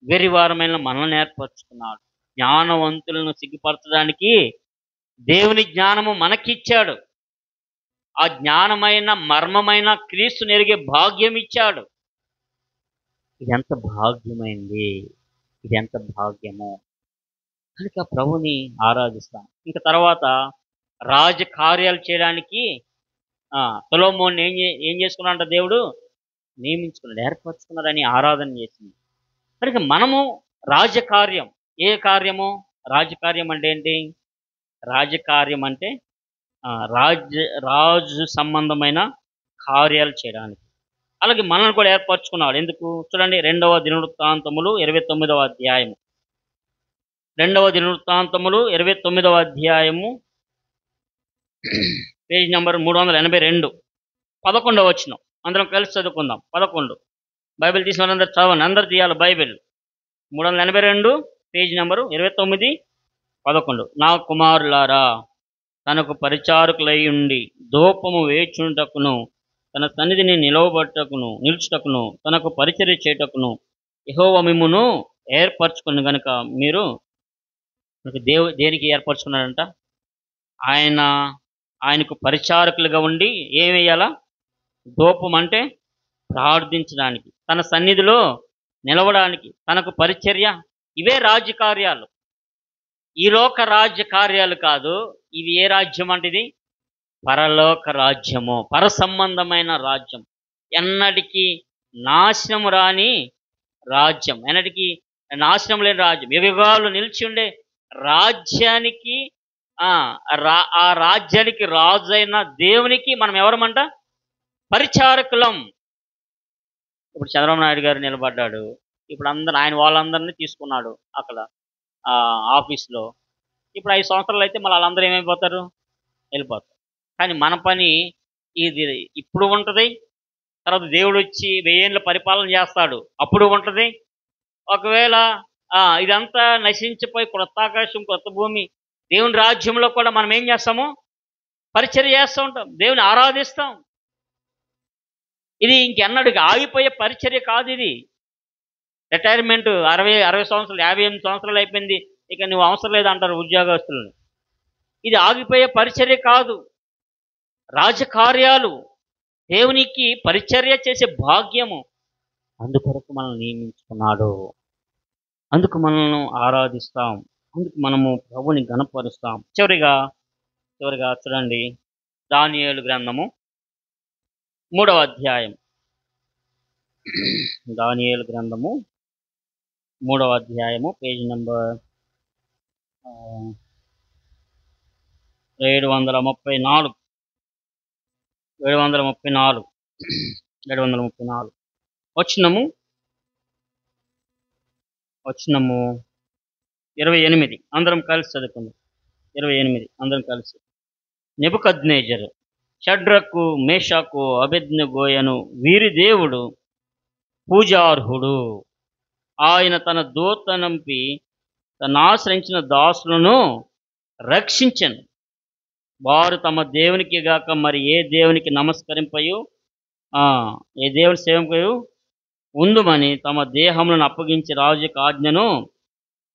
Speaker 1: వెరివారమైన మనల్ని ఏర్పరచుకున్నాడు. జ్ఞానవంతులను సిగ్గుపరచడానికి దేవుని జ్ఞానము మనకిచ్చాడు. ఆ జ్ఞానమైన మర్మమైన క్రీస్తుని ఎరిగే భాగ్యం ఇచ్చాడు. ఇదెంత భాగ్యమైంది, ఇదెంత భాగ్యము. కనుక ప్రభుని ఆరాధిస్తాం. ఇంకా తర్వాత రాజకార్యాలు చేయడానికి సొలొమోన్ని ఏం చేసుకున్నాడంట దేవుడు నియమించుకున్నాడు, ఏర్పరచుకున్నాడని ఆరాధన చేసింది. కనుక మనము రాజకార్యం, ఏ కార్యము? రాజకార్యం అంటే ఏంటి? రాజకార్యం అంటే రాజు సంబంధమైన కార్యాలు చేయడానికి. అలాగే మనల్ని కూడా ఏర్పరచుకున్నాడు. ఎందుకు? చూడండి, 2వ దినవృత్తాంతములు 29వ అధ్యాయము. 2వ దినవృత్తాంతములు 29వ అధ్యాయము, పేజ్ నెంబర్ 382, 11వ వచనం. అందరం కలిసి చదువుకుందాం. 11. బైబిల్ తీసిన వాళ్ళందరూ చదవండి, అందరు తీయాలి బైబిల్. 382, page number 29, 11. నా కుమారులారా, తనకు పరిచారకులై ఉండి ధూపము వేచుటకును, తన సన్నిధిని నిలుచుటకును, తనకు పరిచర్య చేయుటకును యెహోవా మిమ్మును ఏర్పరచుకుని గనుక మీరు దేనికి ఏర్పరచుకున్నాడంట? ఆయనకు పరిచారకులుగా ఉండి ఏం వేయాలా? ధూపం అంటే ప్రార్థించడానికి, తన సన్నిధిలో నిలవడానికి, తనకు పరిచర్య. ఇవే రాజ్యకార్యాలు. ఈ లోక రాజ్యకార్యాలు కాదు. ఇది ఏ రాజ్యం అంటే? ఇది పరలోక రాజ్యము, పర సంబంధమైన రాజ్యం, ఎన్నటికీ నాశనం రాని రాజ్యం, ఎన్నటికీ నాశనం లేని రాజ్యం, యుగాలు నిలిచి ఉండే రాజ్యానికి, ఆ రాజ్యానికి రాజు అయిన దేవునికి మనం ఎవరమంట? పరిచారకులం. ఇప్పుడు చంద్రబాబు నాయుడు గారు నిలబడ్డాడు. ఇప్పుడు ఆయన వాళ్ళందరినీ తీసుకున్నాడు అక్కడ ఆఫీస్లో. ఇప్పుడు 5 సంవత్సరాలు అయితే మళ్ళీ వాళ్ళందరూ ఏమైపోతారు? వెళ్ళిపోతారు. కానీ మన పని ఇది ఇప్పుడు ఉంటుంది, తర్వాత దేవుడు వచ్చి 1000 ఏళ్ళ పరిపాలన చేస్తాడు, అప్పుడు ఉంటుంది. ఒకవేళ ఇదంతా నశించిపోయి కొత్త ఆకాశం, కొత్త భూమి, దేవుని రాజ్యంలో కూడా మనం ఏం చేస్తాము? పరిచర్య చేస్తూ ఉంటాం, దేవుని ఆరాధిస్తాం. ఇది ఇంకెన్నడికి ఆగిపోయే పరిచర్య కాదు. ఇది రిటైర్మెంట్ 60 సంవత్సరాలు, 58 సంవత్సరాలు అయిపోయింది, ఇక నువ్వు అవసరం లేదంటారు ఉద్యోగస్తులను. ఇది ఆగిపోయే పరిచర్య కాదు. రాజకార్యాలు, దేవునికి పరిచర్య చేసే భాగ్యము. అందుకొరకు మనల్ని నియమించుకున్నాడు, అందుకు మనల్ని ఆరాధిస్తాం, అందుకు మనము ప్రభుని ఘనపరుస్తాం. చివరిగా చూడండి, దానియేలు గ్రంథము 3వ అధ్యాయం. దానియేలు గ్రంథము 3వ అధ్యాయము, పేజ్ నెంబర్ 734. 734 వచనము 28. అందరం కలిసి చదువుకుందాం. 28 అందరం కలిసి. నెబుకద్నెజరు, షడ్రకు, మేషాకు, అబేద్నెగోయను వీరి దేవుడు పూజార్హుడు. ఆయన తన దూతనంపి తన ఆశ్రయించిన దాసులను రక్షించను. వారు తమ దేవునికి గాక మరి ఏ దేవునికి నమస్కరింపయు, ఏ దేవుని సేవకుయు ఉందుమని తమ దేహములను అప్పగించి రాజుకు ఆజ్ఞను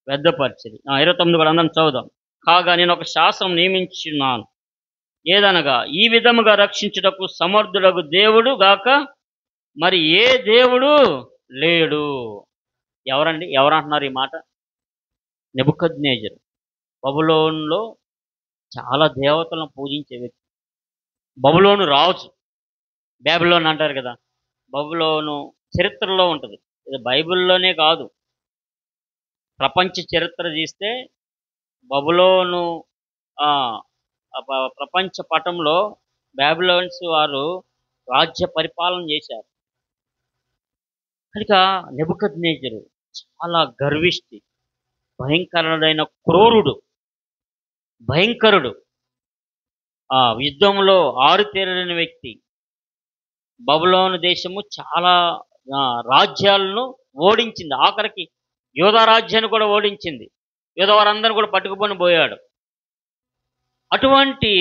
Speaker 1: వ్యర్థపరిచింది. 29 కూడా అందరం చదువుదాం. కాగా నేను ఒక శాసనం నియమించున్నాను, ఏదనగా ఈ విధముగా రక్షించుటకు సమర్థుడగు దేవుడు గాక మరి ఏ దేవుడు లేడు. ఎవరండి? ఎవరంటున్నారు ఈ మాట? నెబుకద్నెజరు. బబులోనులో చాలా దేవతలను పూజించే వ్యక్తి. బబులోను రాజు. బబులోను అంటారు కదా, బబులోను చరిత్రలో ఉంటుంది. ఇది బైబిల్లోనే కాదు, ప్రపంచ చరిత్ర తీస్తే బబులోను ప్రపంచ పటంలో బాబిలోన్స్ వారు రాజ్య పరిపాలన చేశారు. కనుక నెబుకద్నెజరు చాలా గర్విష్టి, భయంకరుడైన భయంకరుడు, యుద్ధంలో ఆరుతేరిన వ్యక్తి. బబులోను దేశము చాలా రాజ్యాలను ఓడించింది, ఆఖరికి యోధా రాజ్యాన్ని కూడా ఓడించింది. యోధా వారందరూ కూడా పట్టుకుపోని పోయాడు. అటువంటి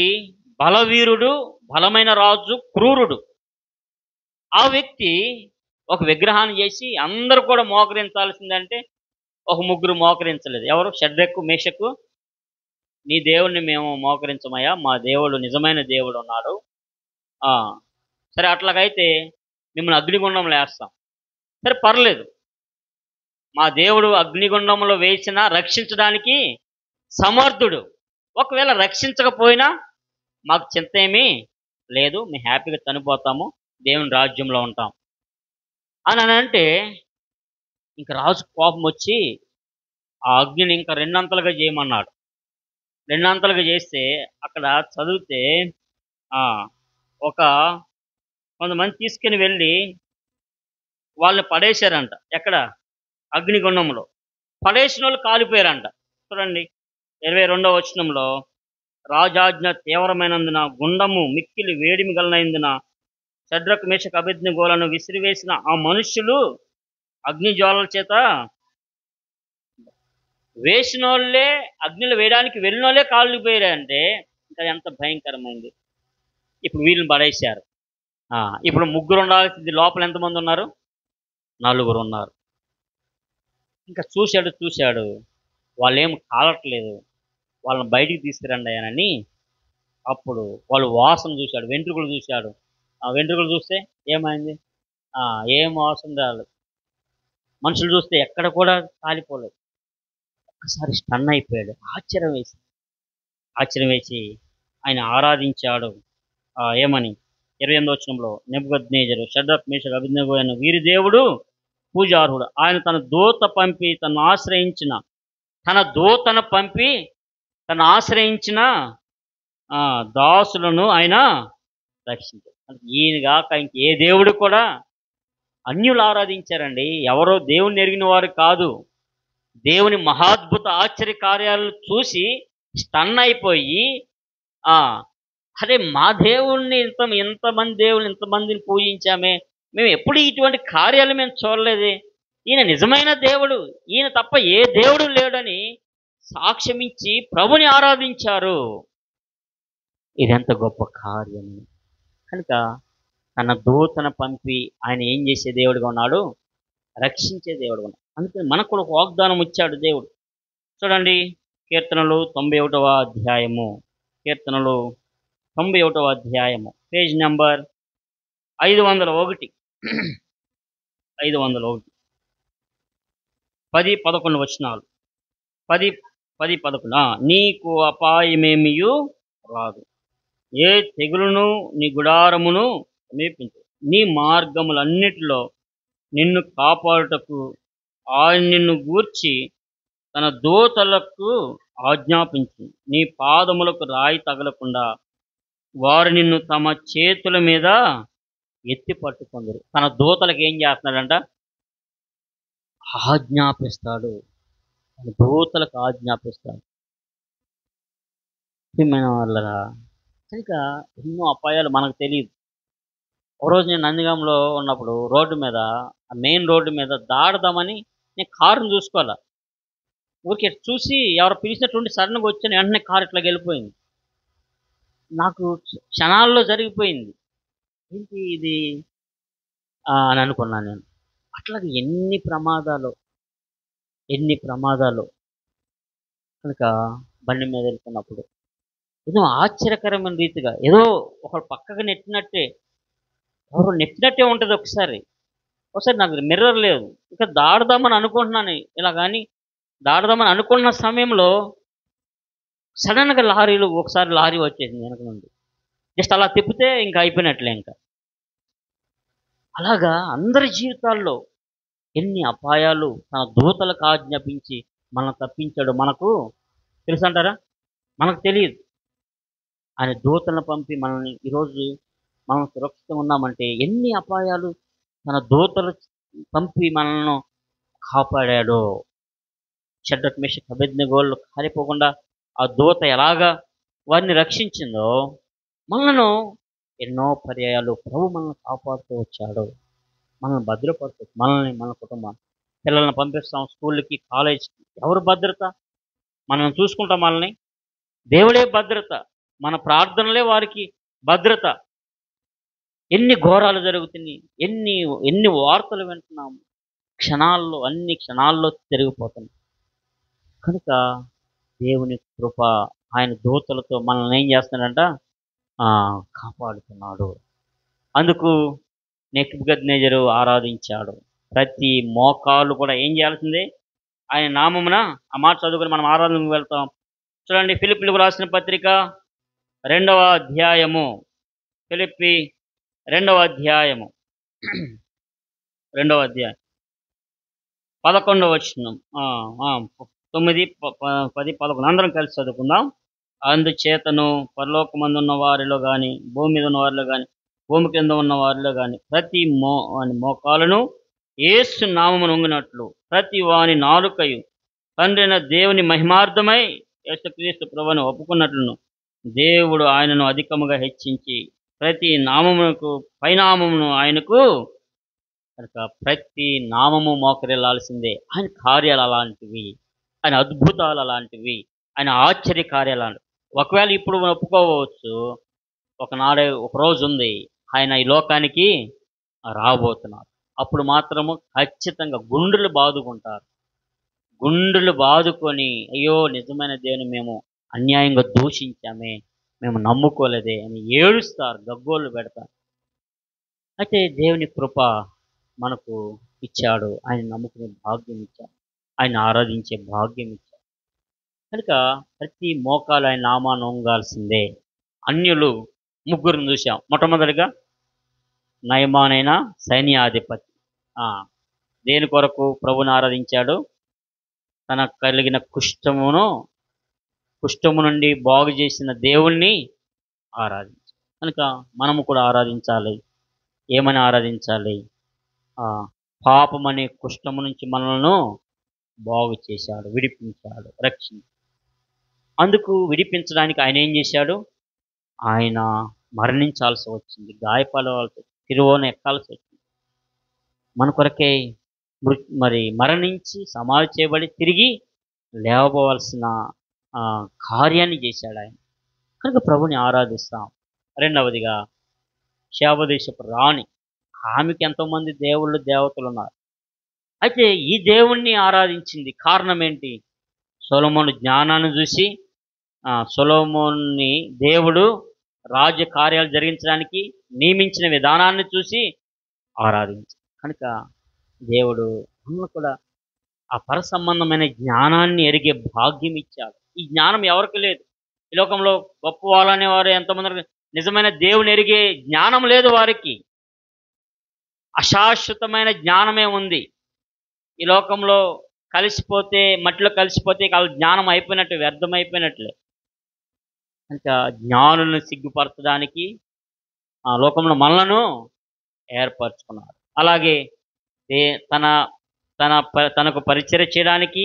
Speaker 1: బలవీరుడు, బలమైన రాజు, క్రూరుడు. ఆ వ్యక్తి ఒక విగ్రహాన్ని చేసి అందరూ కూడా మోకరించాల్సిందంటే ఒక ముగ్గురు మోకరించలేదు. ఎవరు? షడ్రకు, మేషకు, నీ దేవుడిని మేము మోకరించమయ్యా, మా దేవుడు నిజమైన దేవుడు ఉన్నాడు. ఆ! సరే అట్లాగైతే మిమ్మల్ని అగ్నిగుండంలో ఏస్తాం. సరే పర్లేదు. మా దేవుడు అగ్నిగుండంలో వేసినా రక్షించడానికి సమర్థుడు. ఒకవేళ రక్షించకపోయినా మాకు చింతేమీ లేదు. మేము హ్యాపీగా చనిపోతాము. దేవుని రాజ్యంలో ఉంటాం. అంటే ఇంక రాజుకు కోపమొచ్చి ఆ అగ్నిని ఇంకా రెండంతలుగా చేయమన్నాడు. రెండంతలుగా చేస్తే అక్కడ చదివితే ఆ! ఒక కొంతమంది తీసుకొని వెళ్ళి వాళ్ళని పడేశారంట. ఎక్కడ? అగ్నిగుండంలో. పడేసినోళ్ళు కాలిపోయారంట. చూడండి 22వ వచనంలో రాజాజ్ఞ తీవ్రమైనందున గుండము మిక్కిలి వేడిమి గలనైందున షడ్రకు, మేషకు, అబేద్నెగోలను విసిరివేసిన ఆ మనుష్యులు అగ్నిజ్వాలల చేత వేసినోళ్ళే అగ్నిలో వేయడానికి వెళ్ళినోళ్ళే కాలిపోయారంటే ఇంకా ఎంత భయంకరమైంది. ఇప్పుడు వీళ్ళని పడేశారు. ఇప్పుడు ముగ్గురు ఉండాల్సింది లోపల ఎంతమంది ఉన్నారు? నలుగురు ఉన్నారు. ఇంకా చూశాడు. వాళ్ళేం కాలట్లేదు. వాళ్ళని బయటికి తీసుకురండి అయ్యానని అప్పుడు వాళ్ళు వాసన చూశాడు. వెంట్రుకలు చూశాడు. ఆ వెంట్రుకలు చూస్తే ఏమైంది? ఏం వాసన రాలేదు. మనుషులు చూస్తే ఎక్కడ కూడా కాలిపోలేదు. ఒక్కసారి స్టన్ అయిపోయాడు. ఆశ్చర్యం వేసి ఆయన ఆరాధించాడు. ఏమని? 28వ వచనంలో నెబుకద్నెజరు షడ్రకు, మేషకు, అబేద్నెగో అయిన వీరి దేవుడు పూజార్హుడు. ఆయన తన దూతను పంపి తను ఆశ్రయించిన దాసులను ఆయన రక్షించాడు. ఈయన గాక ఇంకే దేవుడు కూడా అన్యులు ఆరాధించారండి. ఎవరో దేవుణ్ణి ఎరిగిన వారు కాదు. దేవుని మహాద్భుత ఆశ్చర్య కార్యాలను చూసి స్టన్ అయిపోయి అరే మా దేవుణ్ణి ఇంతమందిని పూజించామే, మేము ఎప్పుడు ఇటువంటి కార్యాలు మేము చూడలేదే, ఈయన నిజమైన దేవుడు, ఈయన తప్ప ఏ దేవుడు లేడని సాక్ష్యమిచ్చి ప్రభుని ఆరాధించారు. ఇదెంత గొప్ప కార్యం. కనుక తన దూతను పంపి ఆయన ఏం చేసే దేవుడుగా ఉన్నాడు? రక్షించే దేవుడుగా ఉన్నాడు. అందుకని మనకు కూడా ఒక వాగ్దానం ఇచ్చాడు దేవుడు. చూడండి కీర్తనలు 91వ అధ్యాయము. కీర్తనలు 91వ అధ్యాయము, పేజ్ నెంబర్ 501. 501 10-11 వచనాలు. 10-11. నీకు అపాయమేమియు రాదు, ఏ తెగులును నీ గుడారమును సమీపించు. నీ మార్గములన్నిటిలో నిన్ను కాపాడుటకు ఆయన నిన్ను గూర్చి తన దూతలకు ఆజ్ఞాపించి నీ పాదములకు రాయి తగలకుండా వారు నిన్ను తమ చేతుల మీద ఎత్తి పట్టుకొందురు. తన దూతలకు ఏం చేస్తున్నాడంట? ఆజ్ఞాపిస్తాడు. తన దూతలకు ఆజ్ఞాపిస్తాడు. ప్రియమైన వాళ్ళరా, కనుక ఎన్నో అపాయాలు మనకు తెలియదు. ఒకరోజు నేను నందిగాంలో ఉన్నప్పుడు మెయిన్ రోడ్డు మీద దాడదామని నేను కారుని చూసుకోవాలా. ఊరికే చూసి ఎవరు పిలిచినటువంటి సడన్గా వచ్చాను, వెంటనే కారు ఇట్లా వెళ్ళిపోయింది. నాకు క్షణాల్లో జరిగిపోయింది. ఏంటి ఇది అని అనుకున్నాను నేను. అట్లాగే ఎన్ని ప్రమాదాలు. కనుక బండి మీద వెళ్తున్నప్పుడు ఏదో ఆశ్చర్యకరమైన రీతిగా ఏదో ఒకరు పక్కగా ఎవరో నెట్టినట్టే ఉంటుంది. ఒకసారి నాకు మిర్రర్ లేదు, ఇంకా దాడదామని అనుకుంటున్నాను ఇలా, కానీ దాడదామని అనుకున్న సమయంలో సడన్గా ఒకసారి లారీ వచ్చేసింది వెనక నుండి. జస్ట్ అలా తిప్పితే ఇంకా అయిపోయినట్లే. ఇంకా అలాగా అందరి జీవితాల్లో ఎన్ని అపాయాలు తన దూతలకు ఆజ్ఞాపించి మనల్ని తప్పించాడు. మనకు తెలుసంటారా? మనకు తెలియదు. ఆయన దూతలను పంపి ఈరోజు మనం సురక్షితంగా ఉన్నామంటే ఎన్ని అపాయాలు తన దూతలు పంపి మనల్ని కాపాడాడో. షడ్రకు, మేషకు, అబేద్నెగోలు కాలిపోకుండా ఆ దూత ఎలాగా వారిని రక్షించిందో మనలను ఎన్నో పర్యాయాలు ప్రభు మనల్ని కాపాడుతూ వచ్చాడు. మనల్ని భద్రపడుతూ, మన కుటుంబాన్ని, పిల్లల్ని పంపిస్తాం స్కూళ్ళకి, కాలేజీకి. ఎవరు భద్రత? మనం చూసుకుంటాం వాళ్ళని. దేవుడే భద్రత. మన ప్రార్థనలే వారికి భద్రత. ఎన్ని ఘోరాలు జరుగుతున్నాయి, ఎన్ని ఎన్ని వార్తలు వింటున్నాము. క్షణాల్లో, అన్ని క్షణాల్లో జరిగిపోతుంది. కనుక దేవుని కృప, ఆయన దూతలతో మనల్ని ఏం చేస్తున్నాడంట? కాపాడుతున్నాడు. అందుకు నెబుకద్నెజరు ఆరాధించాడు. ప్రతి మోకాలు కూడా ఏం చేయాల్సిందే? ఆయన నామమున ఆ మాట చదువుకొని మనం ఆరాధనకు వెళ్తాం. చూడండి, ఫిలిప్పీలకు రాసిన పత్రిక 2వ అధ్యాయము. ఫిలిప్పి 2వ అధ్యాయము 2వ అధ్యాయం 11వ వచనం. 9, 10, 11 అందరం కలిసి చదువుకుందాం. అందుచేతను పరలోకమందున్న వారిలో గాని, భూమి మీద ఉన్న వారిలో గాని, భూమి కింద ఉన్న వారిలో గాని ప్రతి మోకాలును యేసు నామమున వంగినట్లు, ప్రతి వాని నాలుకయు తండ్రైన దేవుని మహిమార్థమై యేసుక్రీస్తు ప్రభువును ఒప్పుకున్నట్లును, దేవుడు ఆయనను అధికముగా హెచ్చించి ప్రతి నామమునకు పైనామమును ఆయనకు, కనుక ప్రతి నామము మోకరిల్లాల్సిందే. ఆయన కార్యాలు అలాంటివి, ఆయన అద్భుతాలు అలాంటివి, ఆయన ఆశ్చర్య కార్యాలు అలాంటివి. ఒకవేళ ఇప్పుడు ఒప్పుకోవచ్చు, ఒక రోజు ఉంది ఆయన ఈ లోకానికి రాబోతున్నారు. అప్పుడు మాత్రము ఖచ్చితంగా గుండెలు బాదుకుంటారు. గుండెలు బాదుకొని, అయ్యో నిజమైన దేవుని మేము అన్యాయంగా దూషించామే, మేము నమ్ముకోలేదే అని ఏడుస్తారు, గగ్గోళ్ళు పెడతారు. అయితే దేవుని కృప మనకు ఇచ్చాడు. ఆయన నమ్ముకునే భాగ్యం ఇచ్చాడు, ఆయన ఆరాధించే భాగ్యం ఇచ్చాడు. కనుక ప్రతి మోకాలు ఆయన నామాన్ని వంగాల్సిందే. అన్యులు ముగ్గురిని చూసాం. మొట్టమొదటిగా నయమానైన సైన్యాధిపతి దేని కొరకు ప్రభుని ఆరాధించాడు? తనకు కలిగిన కుష్ఠము నుండి బాగు చేసిన దేవుణ్ణి ఆరాధించాడు. కనుక మనము కూడా ఆరాధించాలి. ఏమని ఆరాధించాలి? పాపమనే కుష్ఠము నుంచి మనలను బాగు చేశాడు, విడిపించాడు, రక్షించాడు. అందుకు విడిపించడానికి ఆయన ఏం చేశాడు? ఆయన మరణించాల్సి వచ్చింది, గాయపడవలసి, తిరువోన ఎక్కాల్సి వచ్చింది. మన కొరకే మరి మరణించి సమాధి చేయబడి తిరిగి లేవబోవలసిన కార్యాన్ని చేశాడు ఆయన. కనుక ప్రభుని ఆరాధిస్తాం. రెండవదిగా శాపదేశపు రాణి, ఆమెకి ఎంతోమంది దేవుళ్ళు దేవతలు ఉన్నారు. అయితే ఈ దేవుణ్ణి ఆరాధించింది కారణం ఏంటి? సొలొమోను జ్ఞానాన్ని చూసి, సొలొమోన్ని దేవుడు రాజ్య కార్యాలు జరిగించడానికి నియమించిన విధానాన్ని చూసి ఆరాధించారు. కనుక దేవుడు మనకు కూడా ఆ పరసంబంధమైన జ్ఞానాన్ని ఎరిగే భాగ్యం ఇచ్చాడు. ఈ జ్ఞానం ఎవరికి లేదు. ఈ లోకంలో గొప్ప వాళ్ళనే వారు ఎంతమంది నిజమైన దేవుని ఎరిగే జ్ఞానం లేదు వారికి. అశాశ్వతమైన జ్ఞానమే ఉంది. ఈ లోకంలో కలిసిపోతే, మట్టిలో కలిసిపోతే వాళ్ళ జ్ఞానం అయిపోయినట్టు, వ్యర్థమైపోయినట్లే. ఇంకా జ్ఞానులను సిగ్గుపరచడానికి ఆ లోకంలో మనలను ఏర్పరచుకున్నాడు. అలాగే తనకు పరిచర్య చేయడానికి,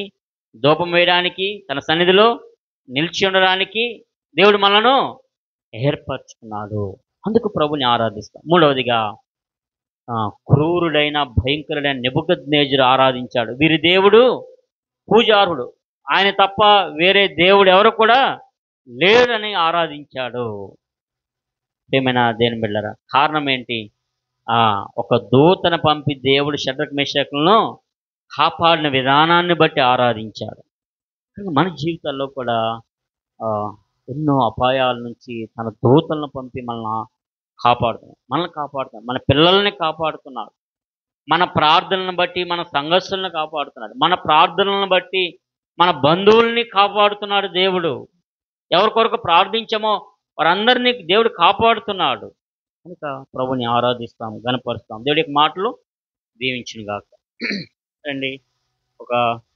Speaker 1: ధూపం వేయడానికి, తన సన్నిధిలో నిలిచి ఉండడానికి దేవుడు మనలను ఏర్పరచుకున్నాడు. అందుకు ప్రభుని ఆరాధిస్తాం. మూడవదిగా క్రూరుడైన భయంకరుడైన నెబుకద్నెజరు ఆరాధించాడు. వీరి దేవుడు పూజార్హుడు, ఆయన తప్ప వేరే దేవుడు ఎవరు కూడా లేరని ఆరాధించాడు. ఏమైనా దేని బిళ్ళరా? కారణం ఏంటి? ఒక దూతను పంపి దేవుడు షడ్రక్ మేషకులను కాపాడిన విధానాన్ని బట్టి ఆరాధించాడు. మన జీవితాల్లో కూడా ఎన్నో అపాయాల నుంచి తన దూతలను పంపి మనల్ని కాపాడుతున్నాడు, మన పిల్లల్ని కాపాడుతున్నాడు, మన ప్రార్థనలను బట్టి మన సంఘస్థులను కాపాడుతున్నాడు, మన ప్రార్థనలను బట్టి మన బంధువుల్ని కాపాడుతున్నాడు దేవుడు. ఎవరి కొరకు ప్రార్థించామో వారందరినీ దేవుడు కాపాడుతున్నాడు. కనుక ప్రభుని ఆరాధిస్తాం, గణపరుస్తాం. దేవుడి యొక్క మాటలు దీవించును గాక. రండి,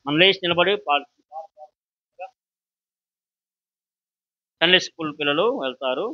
Speaker 1: మనం లేచి నిలబడి సండే స్కూల్ పిల్లలు వెళ్తారు.